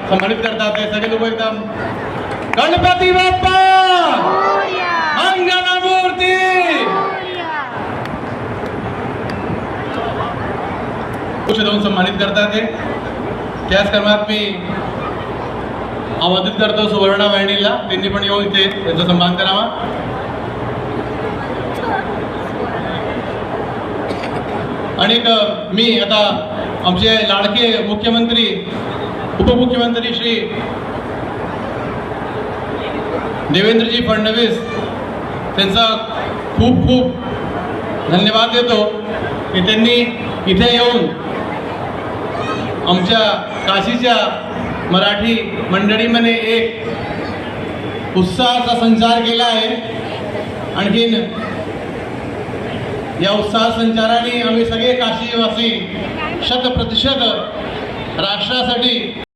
सन्मानित करतात ते सगळे लोक एकदम गणपती बाप्पा मंगलमूर्ती कुछ देऊन सन्मानित करतात ते त्याच क्रमात मी आमंत्रित करतो सुवर्णा वहिनीला, त्यांनी पण येऊन इथे त्यांचा सन्मान करावा. आणि मी आता आमचे लाडके मुख्यमंत्री उपमुख्यमंत्री श्री देवेंद्रजी फडणवीस त्यांचा खूप खूप धन्यवाद देतो की त्यांनी इथे येऊन आमच्या काशीच्या मराठी मंडळीमध्ये एक उत्साहाचा संचार केला आहे. आणखीन या उत्साह संचाराने आम्ही सगळे काशीवासी 100% राष्ट्रासाठी